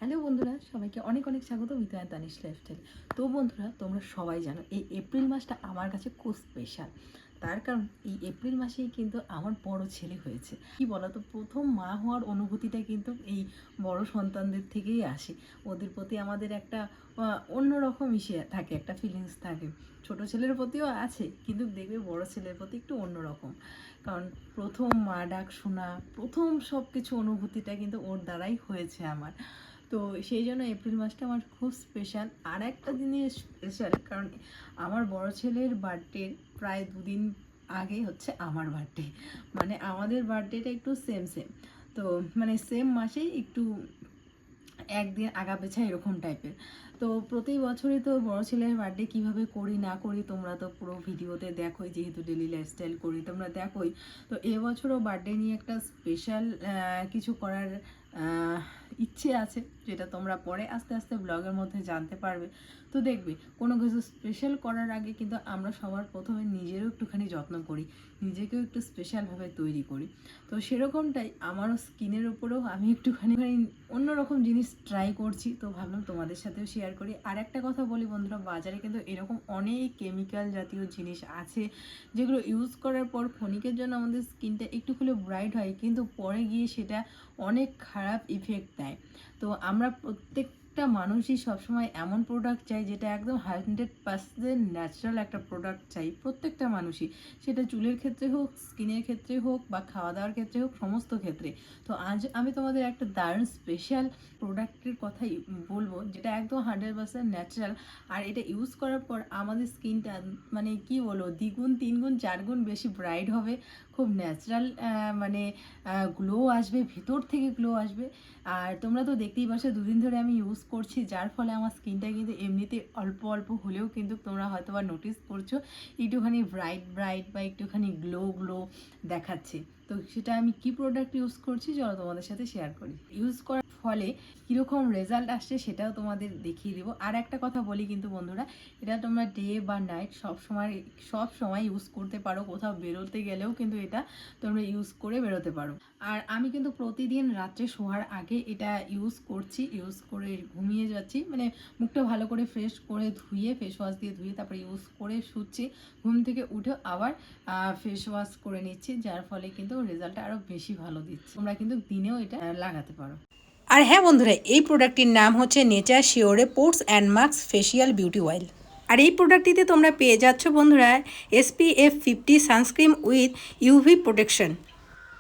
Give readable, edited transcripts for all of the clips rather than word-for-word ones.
Hello বন্ধুরা, সবাইকে অনেক অনেক স্বাগত মিতু অ্যান্ড তানিশ লাইফস্টাইল। তো বন্ধুরা, তোমরা সবাই জানো এই এপ্রিল মাসটা আমার কাছে খুব স্পেশাল। তার কারণ এই এপ্রিল মাসেই কিন্তু আমার বড় ছেলে হয়েছে। কি বলতো, প্রথম মা হওয়ার অনুভূতিটা কিন্তু এই বড় সন্তানদের থেকেই আসে। ওদের প্রতি আমাদের একটা অন্যরকম ইসে থাকে, একটা ফিলিংস থাকে। ছোট ছেলের প্রতিও আছে, কিন্তু দেখবে বড় ছেলের প্রতি একটু অন্যরকম। কারণ প্রথম মা ডাক শোনা, প্রথম সব কিছু অনুভূতিটা কিন্তু ওর দ্বারাই হয়েছে আমার। তো সেই জন্য এপ্রিল মাসটা আমার খুব স্পেশাল। আর একটা জিনিস স্পেশাল, কারণ আমার বড় ছেলের বার্থডে প্রায় দুদিন আগে হচ্ছে আমার বার্থডে। মানে আমাদের বার্থডেটা একটু সেম সেম। তো মানে সেম মাসেই একটু একদিন আগা পেছা এরকম টাইপের। তো প্রতি বছরই তো বড় ছেলের বার্থডে কীভাবে করি না করি তোমরা তো পুরো ভিডিওতে দেখোই, যেহেতু ডেলি লাইফস্টাইল করি তোমরা দেখোই। তো এবছরও বার্থডে নিয়ে একটা স্পেশাল কিছু করার ইচ্ছে আছে, যেটা তোমরা পরে আস্তে আস্তে ব্লগের মধ্যে জানতে পারবে। তো দেখবে কোনো কিছু স্পেশাল করার আগে কিন্তু আমরা সবার প্রথমে নিজেরও একটুখানি যত্ন করি, নিজেকেও একটু স্পেশালভাবে তৈরি করি। তো সেরকমটাই আমারও স্কিনের উপরেও আমি একটুখানি অন্যরকম জিনিস ট্রাই করছি। তো ভাবলাম তোমাদের সাথেও শেয়ার করি। আর একটা কথা বলি বন্ধুরা, বাজারে কিন্তু এরকম অনেক কেমিক্যাল জাতীয় জিনিস আছে, যেগুলো ইউজ করার পর ক্ষণিকের জন্য আমাদের স্কিনটা একটু হলেও ব্রাইট হয়, কিন্তু পরে গিয়ে সেটা অনেক খারাপ ইফেক্ট দেয়। তো আমরা প্রত্যেকটা মানুষই সবসময় এমন প্রোডাক্ট চাই যেটা একদম 100% ন্যাচারাল একটা প্রোডাক্ট চাই, প্রত্যেকটা মানুষই। সেটা চুলের ক্ষেত্রে হোক, স্কিনের ক্ষেত্রে হোক, বা খাওয়া দাওয়ার ক্ষেত্রে হোক, সমস্ত ক্ষেত্রে। তো আজ আমি তোমাদের একটা দারুণ স্পেশাল প্রোডাক্টের কথাই বলবো, যেটা একদম 100% ন্যাচারাল। আর এটা ইউজ করার পর আমাদের স্কিনটা মানে কি বলবো, দ্বিগুণ তিনগুণ চারগুণ বেশি ব্রাইট হবে, খুব ন্যাচারাল মানে গ্লো আসবে, ভেতর থেকে গ্লো আসবে। আর তোমরা তো দেখতেই পাচ্ছ দুদিন ধরে আমি ইউজ করছি, যার ফলে আমার স্কিনটা কিন্তু এমনিতে অল্প অল্প হলেও কিন্তু তোমরা হয়তো বা নোটিস করছো একটুখানি ব্রাইট ব্রাইট বা একটুখানি গ্লো গ্লো দেখাচ্ছে। তো সেটা আমি কি প্রোডাক্ট ইউজ করছি চলো তোমাদের সাথে শেয়ার করি। ইউজ করার ফলে কীরকম রেজাল্ট আসছে সেটাও তোমাদের দেখিয়ে দেবো। আর একটা কথা বলি কিন্তু বন্ধুরা, এটা তোমরা ডে বা নাইট সব সময় ইউজ করতে পারো। কোথাও বেরোতে গেলেও কিন্তু এটা তোমরা ইউজ করে বেরোতে পারো। আর আমি কিন্তু প্রতিদিন রাত্রে শোয়ার আগে এটা ইউজ করছি, ইউজ করে ঘুমিয়ে যাচ্ছি। মানে মুখটা ভালো করে ফ্রেশ করে ধুয়ে, ফেস ওয়াশ দিয়ে ধুয়ে তারপরে ইউজ করে শুচ্ছি। ঘুম থেকে উঠে আবার ফেস ওয়াশ করে নিচ্ছি, যার ফলে কিন্তু রেজাল্টটা আরও বেশি ভালো দিচ্ছে। তোমরা কিন্তু দিনেও এটা লাগাতে পারো। আর হ্যাঁ বন্ধুরা, এই প্রোডাক্টটির নাম হচ্ছে নেচার শিওরে pores and mask facial beauty oil. আর এই প্রোডাক্টটিতে তোমরা পেয়ে যাচ্ছ বন্ধুরা SPF 50 sunscreen with UV protection.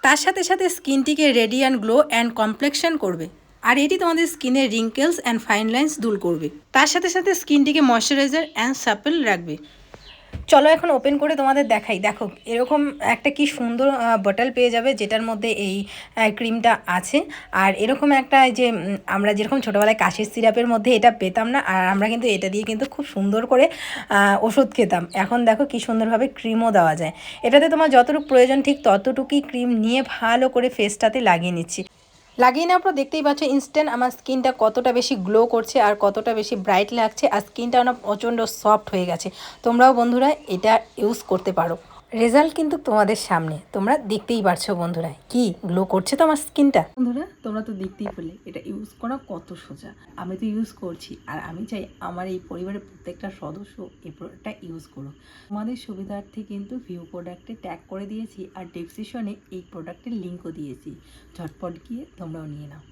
তার সাথে সাথে স্কিনটিকে রেডিয়ান্ট গ্লো অ্যান্ড কমপ্লেকশন করবে। আর এটি তোমাদের স্কিনের রিঙ্কেলস অ্যান্ড ফাইন লাইন্স দূর করবে। তার সাথে সাথে স্কিনটিকে ময়শ্চারাইজার অ্যান্ড সাপল রাখবে। চলো এখন ওপেন করে তোমাদের দেখাই। দেখো এরকম একটা কি সুন্দর বটল পেয়ে যাবে, যেটার মধ্যে এই ক্রিমটা আছে। আর এরকম একটা যে আমরা যেরকম ছোটোবেলায় কাশির সিরাপের মধ্যে এটা পেতাম না, আর আমরা কিন্তু এটা দিয়ে কিন্তু খুব সুন্দর করে ওষুধ খেতাম। এখন দেখো কি সুন্দরভাবে ক্রিমও দেওয়া যায়। এটাতে তোমার যতটুকু প্রয়োজন ঠিক ততটুকুই ক্রিম নিয়ে ভালো করে ফেসটাতে লাগিয়ে নিচ্ছি। লাগিয়ে নেওয়ার পর দেখতেই পাচ্ছ ইনস্ট্যান্ট আমার স্কিনটা কতটা বেশি গ্লো করছে আর কতটা বেশি ব্রাইট লাগছে, আর স্কিনটা না প্রচণ্ড সফট হয়ে গেছে। তোমরাও বন্ধুরা এটা ইউজ করতে পারো। রেজাল্ট কিন্তু তোমাদের সামনে, তোমরা দেখতেই পারছো বন্ধুরা কি গ্লো করছে তো আমার স্কিনটা। বন্ধুরা, তোমরা তো দেখতেই পেলে এটা ইউজ করা কত সোজা। আমি তো ইউজ করছি, আর আমি চাই আমার এই পরিবারের প্রত্যেকটা সদস্য এই প্রোডাক্টটা ইউজ করুক। তোমাদের সুবিধার্থে কিন্তু ভিউ প্রোডাক্টে ট্যাগ করে দিয়েছি, আর ডেসক্রিপশনে এই প্রোডাক্টের লিঙ্কও দিয়েছি। ঝটপট গিয়ে তোমরাও নিয়ে নাও।